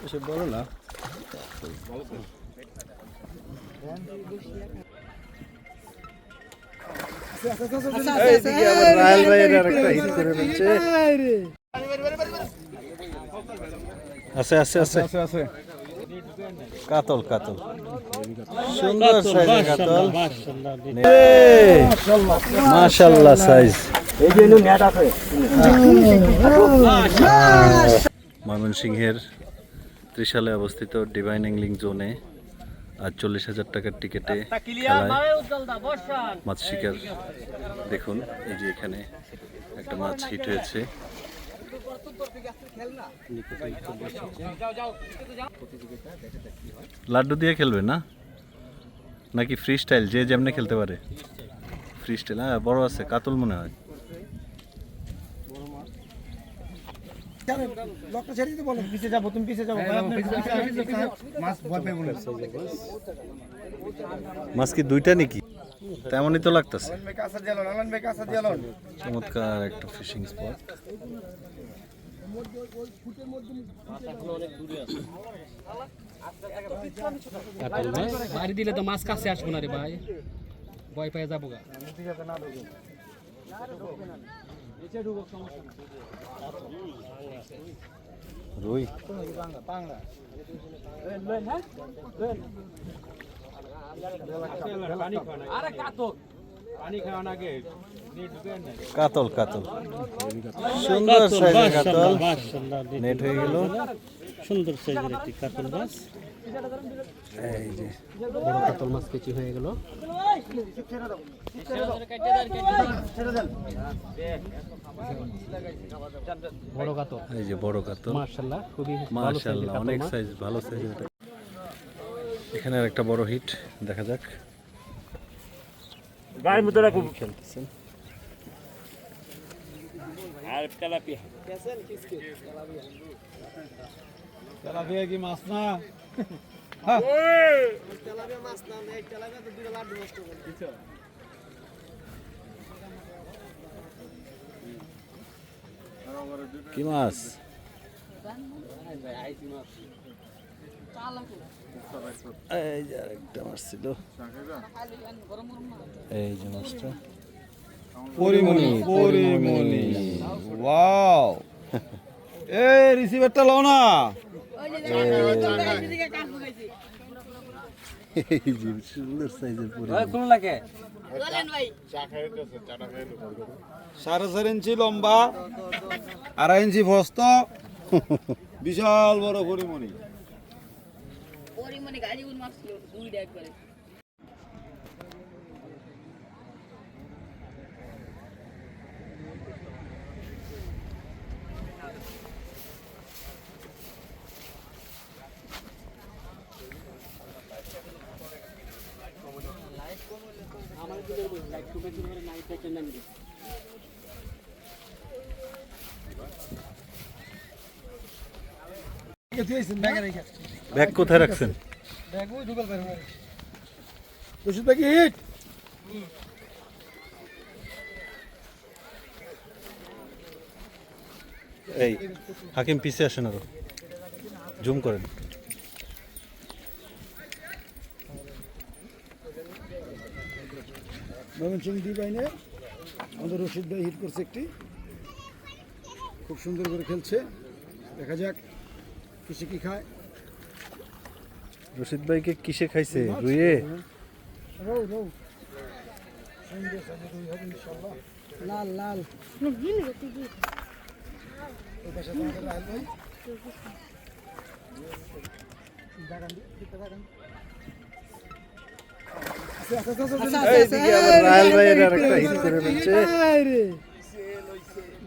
এসব বলো না। এইদিকে আবার রাহেল ভাইয়ের আরেকটা হিট করে ফেলছে। আছে আছে আছে আছে কাতল কাতল সুন্দর সাইজের কাতল মাশাআল্লাহ সাইজ। এই যে নেট আছে ময়মনসিংহের ত্রিশালে অবস্থিত ডিভাইন অ্যাংলিং জোনে আর 40,000 টাকার টিকেটে মাছ শিকার। দেখুন এই যে এখানে একটা মাছ হিট হয়েছে। লাড্ডু দিয়ে খেলবে না নাকি ফ্রি স্টাইল যে যেমনে খেলতে পারে? Free style. হ্যাঁ বড় আছে কাতল মনে হয়। মাছ কি দুইটা নাকি? তেমনই তো লাগতেছে। চমৎকার একটা ফিশিং স্পট। বাড়ি দিলে তো মাছ কাছে আসবো না রে ভাই, ভয় পেয়ে যাবো গা। রুই কাতল কাতল সুন্দর সাইজের কাতল নেট হয়ে গেল। সুন্দর সাইজের একটি কাতল মাছ। এই যে বড় কাতল মাছ কেচি হয়ে গেল। বড় কাতল, এই যে বড় কাতল মাশাআল্লাহ, খুবই মাশাআল্লাহ অনেক সাইজ, ভালো সাইজের। এখানে আর একটা বড় হিট দেখা যাক। গায়ের মধ্যে রাখুন খেলতেছেন আর তেলাপিয়া। তেলাপিয়া কি মাছ না? তেলাপিয়া মাছ না, এই তেলাপিয়া তো দুটো লাড্ডু নষ্ট করে দিছো। কি মাছ? এই যে আরেকটা মাছ ছিল, এই যে মাছটা পরিমণি পরিমণি ওয়াও। এই রিসিভারটা লও না। এই যে সুন্দর সাইজের পরিমণি। 4.5 ইঞ্চি লম্বা, 2.5 ইঞ্চি বস্ত, বিশাল বড় পরিমণি। পরিমণি গাড়ি উন মাছ ছিল দুইটা একবারে। ব্যাগ কোথায় রাখছেন? এই হাকিম পিছে আসেন, আরো জুম করেন। ময়মনসিংহ ডিভাইনে আমাদের রশিদ ভাই হিট করছে একটি, খুব সুন্দর করে খেলছে। দেখা যাক কিসে কি খায়। রশিদ ভাইকে কিসে খাইছে? রুইয়ে? রৌ রৌ সুন্দর সাজে রুই হবে ইনশাআল্লাহ। লাল লাল এই পাশে আমাদের রাহেল ভাই এইদিকে আবার রাহেল ভাইয়ের আরেকটা হিট করে ফেলছে।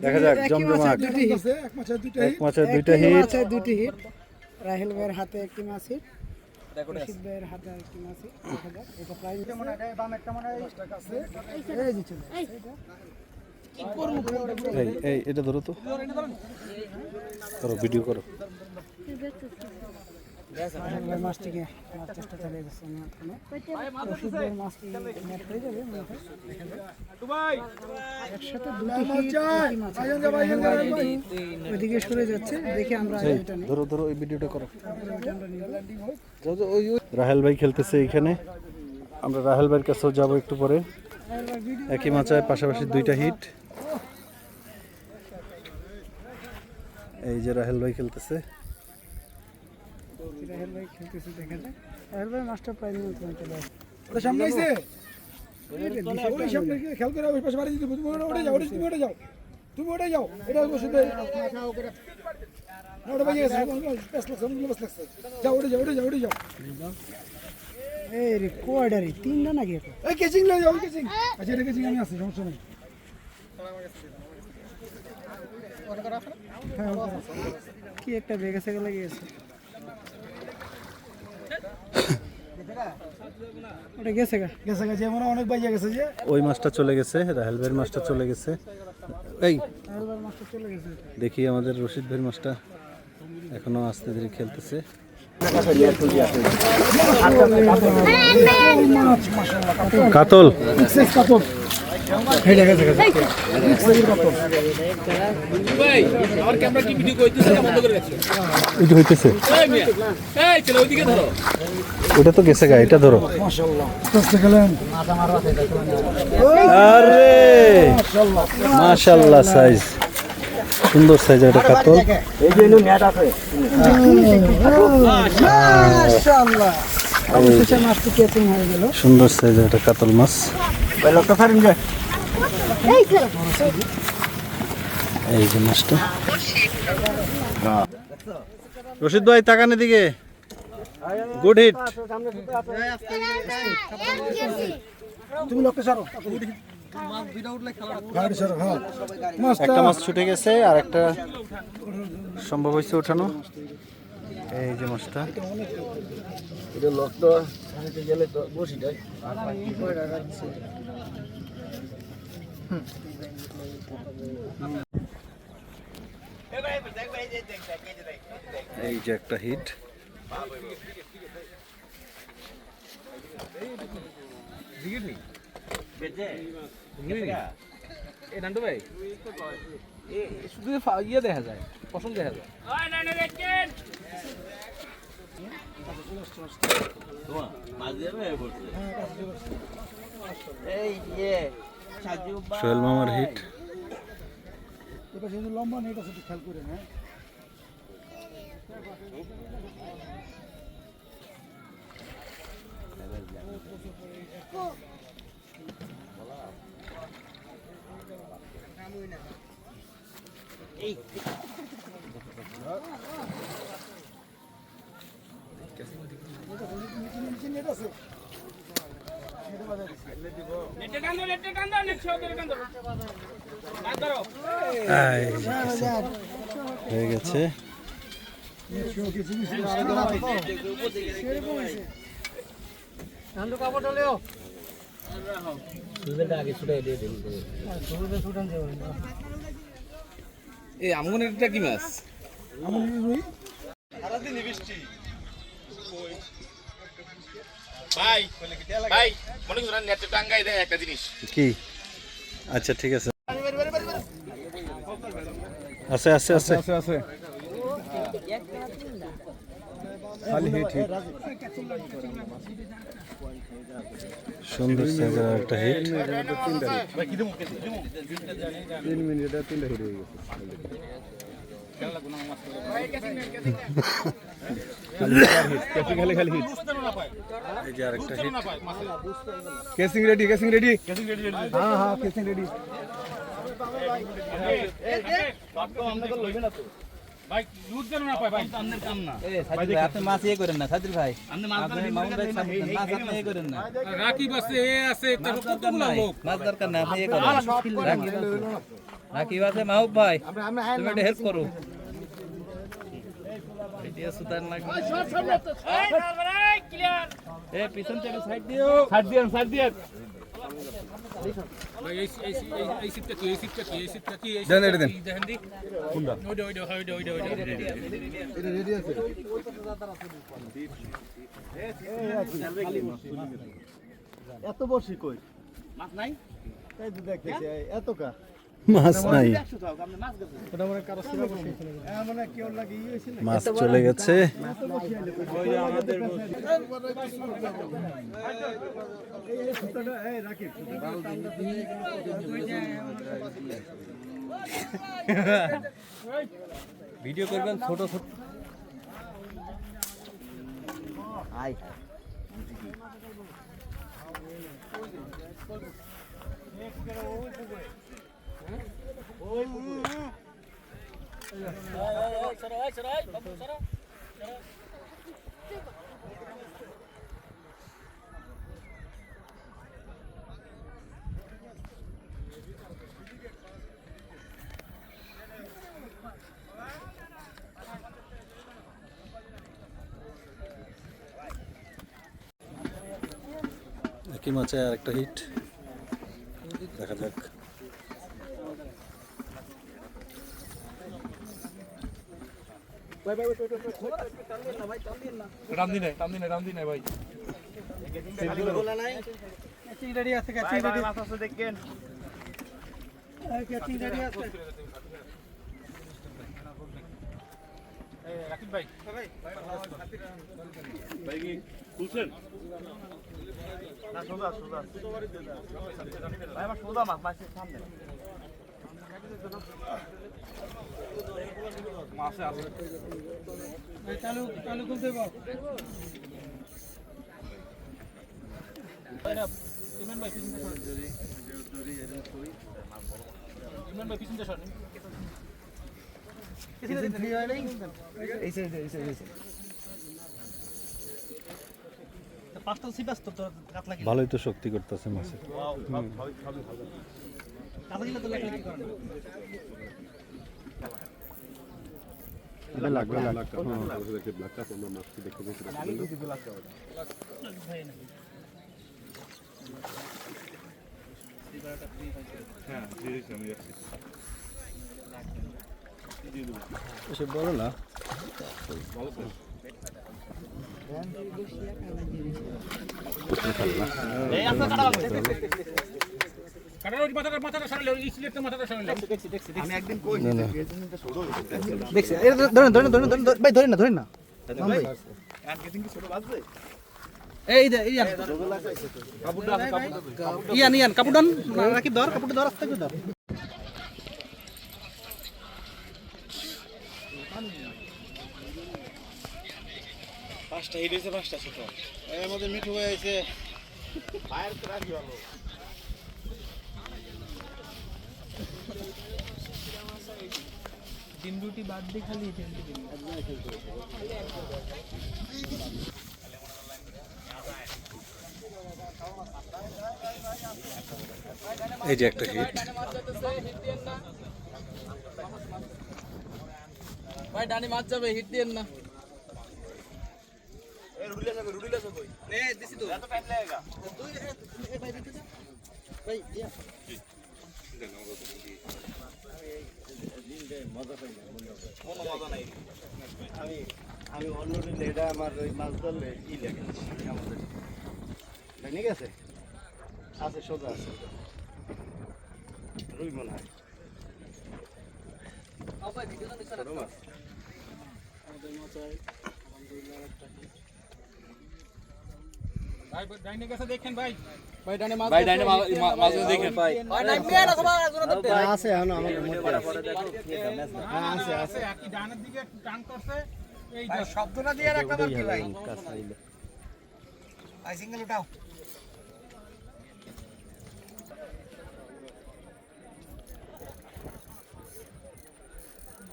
দেখা যাক জমজমাট। এক মাছের দুইটা হিট। রাহেল ভাইয়ের হাতে একটি মাছ হিট, রশিদ ভাইয়ের হাতে একটি মাছ হিট। দেখা যাক এটা প্রাইস মনে হয় বাম একটা মনে হয় 10 টাকা আছে। এই দিচ্ছেন কি করব? এই এই এটা ধরো তো, করো ভিডিও করো। রাহেল ভাই মাছটিকে মাছ চেষ্টা চালিয়ে যাচ্ছে রশিদ ভাইয়ের মাছটি নেট হয়ে যাবে মনে হয়। একসাথে দুটি হিট, দুটি মাছ। ওইদিকে সরে যাচ্ছে, দেখে আমরা এটা নিই। ধরো ওই ভিডিওটা করো। তারপরে ওইটা আমরা নিব। রাহেল ভাই খেলতেছে এইখানে, আমরা রাহেল ভাইয়ের কাছেও যাব একটু পরে। রাহেল ভাই ভিডিও একই মাচায় পাশাপাশি দুইটা হিট। এই যে রাহেল ভাই খেলতেছে। রাহেল ভাই খেলতেছে, দেখা যায়। রাহেল ভাই মাছটা প্রায় নিয়ন্ত্রণে চলে আসে। ওটা সামনে আইছে ওই সামনে খেল করে ওই পাশে বাড়ি দিতে তুমি ওটা যাও তুমি ওটা যাও এটা বসে দে ওটা বাজে গেছে পেস লাগছে যাও ওটা যাও এই রে কোয়াডারি তিনটা নাকি এটা? এই কেচিং লয়ে যাও কেচিং আচ্ছা এটা কেচিং আমি আছি সমস্যা নেই হ্যাঁ, কি একটা বেগে সেগে লেগে গেছে। ওটা গেছে গা। গেছে মনে অনেক বাজে গেছে যে ওই মাছটা চলে গেছে, রাহেল ভাইয়ের মাছটা চলে গেছে। এই রাহেল ভাইয়ের মাছটা চলে গেছে। দেখি আমাদের রশিদ ভাইয়ের মাছটা এখনো আস্তে ধীরে খেলতেছে। কাতল ভাই আমার ক্যামেরা কি ভিডিও কইতেছে না বন্ধ করে রাখছো? ওই যে হইতেছে, এই মিয়া এই চলো ওইদিকে ধরো। ওটা তো গেছে গা, এটা ধরো। মাশাআল্লাহ আস্তে গেলেন আরে মাশাআল্লাহ, সাইজ সুন্দর সাইজ এটা কাতল। এই যে নেট আছে মাশাআল্লাহ, অবশেষে মাছটি ক্যাচিং হয়ে গেল। সুন্দর সাইজ এটা কাতল মাছ। ওই লোকটা ছাড়েন যে এই যে মাছটা। রশিদ ভাই তাকান এদিকে, গুড হিট। তুমি লোকটা ছাড়ো গাড়ি ছাড়ো হ্যাঁ একটা মাছ ছুটে গেছে আর একটা সম্ভব হয়েছে ওঠানো। এই যে মাছটা, এটা লোকটা ছাড়তে গেলে তো বসি যায় এই যে একটা হিট। এই নান্টু ভাই শুধু ইয়ে দেখা যায়, পছন্দ দেখা যায়। সোহেল মামার হিট। এটা যদি লম্বা নেট আছে একটু খেয়াল করে হ্যাঁ নেট আছে হয়ে গেছে। এই আমগুনেরটা কি মাছ? ভাই ভাই মনে করেন নেটে টাঙ্গাই দেয় একটা জিনিস কি? আচ্ছা ঠিক আছে, আছে আছে আছে আছে খালি হিট সুন্দর সাইজের একটা হিট। 3 মিনিটে 3টা হিট হয়ে গেছে খালি হিট এই যে আরেকটা হিট। কেসিং রেডি হ্যাঁ হ্যাঁ কেসিং রেডি ভাই লুজ যেন না পায় ভাই আপনার কাম না আপনি মাছ ইয়ে করেন না সাদির ভাই, আপনি মাউন্ট ভাই মাছ আপনি ইয়ে করেন না। রাকিব আছে এ আছে তার কতগুলো লোক মাছ দরকার না, আপনি ইয়ে করেন। রাকিব আছে, মাহবুব ভাই তুমি একটা হেল্প করো। ভিডিও সুতার লাগবে, ক্লিয়ার এ পিছন থেকে সাইড দিও। সাইড দিয়েন ভাই এই সিটটা কি এই সিটটা কি দেন এটা দেন দেখেন দি কোনটা ওইটা এটা রেডি আছে এত বসি কই মাছ নাই তাই তো দেখতেছি এত কা মাছ নাই এটা মানে কারো সিরা বসেছিল মানে কেউ লাগি হইছিল মাছ চলে গেছে ওই যে আমাদের এই সুতাটা এই রাকিব ভিডিও করবেন ছোট ছোট আয় একই মাছে আর একটা হিট দেখা যাক রামদি নাই ভাই ক্যাচিং রেডি আছে ক্যাচিং রেডি মাছ আছে দেখেন ক্যাচিং রেডি আছে রাকিব ভাই ভাই কি খুলছেন না সোজা ভাই আমার সোজা মাছ মাছের সামনে মাছে আছে চালু খুলতে বল ইমরান ভাই পিছনটা সরেন এই সাইডে পাঁচটা সিপাস তো কাতলা ভালোই তো শক্তি করতেছে মাছে কাতলা গিলা তো লাগলে কি করেন সে বলো না কাটার ওই মাথাটা সরালে ওই সিলেটটা মাথাটা সরালে আমি একদিন কইছি গেজিনটা ছোট হইছে দেখছি এটা ধরেন ভাই ধরেন না ভাই আর গেজিন কি ছোট বাজবে এই যে ইয়ান কাপড়টা আছে কাপড় ইয়ান কাপুডন রাকিব ধর কাপুডটা ধর আস্তে করে ধর পাঁচটা হিট হইছে পাঁচটা ছোট এর মধ্যে মিঠু হয়ে আইছে ফায়ার তো রাখি ভালো ডিম রুটি বাদ দিয়ে খালি এই যে একটা হিট ভাই ডানি মাছ যাবে হিট দেন না এই রুডিলা সব কই এ দিছি তো এত টাইম লাগেগা ভাই ইয়া কোনো মজা নাই আমি অন্য দিলে এটা আমার ওই মাছ ধরলে ই লাগে আমাদের ঠিক আছে আছে সোজা আছে রুই মনে হয় ছোট মাছ ভাই ডাইনে গেছে দেখেন ভাই ভাই ডানি মাছ ভাই ডাইনে মাছ দেখেন ভাই ভাই নামিয়ে না সবাই একজন ধরতে আছে এখন আমার আছে কি ডানের দিকে টান করছে এই ভাই শব্দটা দিয়ে রাখলাম কি ভাই আই সিঙ্গেল উঠাও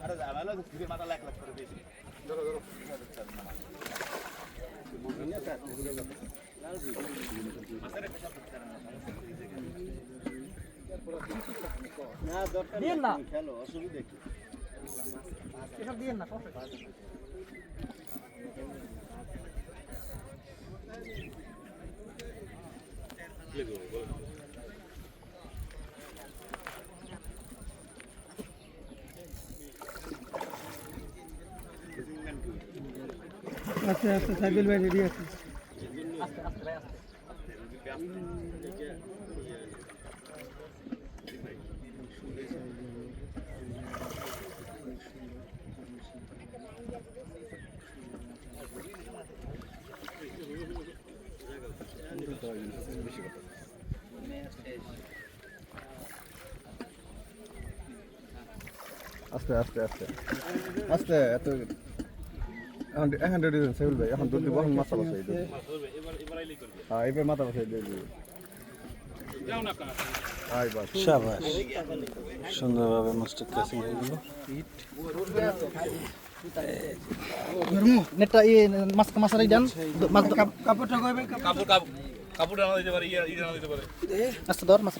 আরে ঝামেলা তো ফিরে মাথা লাখ লাখ করে দিয়েছি না দরকার দিন না খেলো অসুবিধা কি এসব দিন না আচ্ছা আচ্ছা সাইকেল ভাই রেডি আছে আস্তে আস্তে আস্তে আস্তে এত এখন রেডি হয়েছেন সাইকেল ভাই এখন দুধ দিব এখন মাথা বসাই দেব হ্যাঁ এবার মাথা বসাই দিয়ে দেব হাই বাস শাবাশ সুন্দরভাবে মাছটা ক্যাচিং হয়ে গেল নেটটা মাছারাই দেন কাপড়টা কইবেন কাপড় আনা দিতে পারে ইয়ে আনা দিতে পারে আচ্ছা ধর মাছ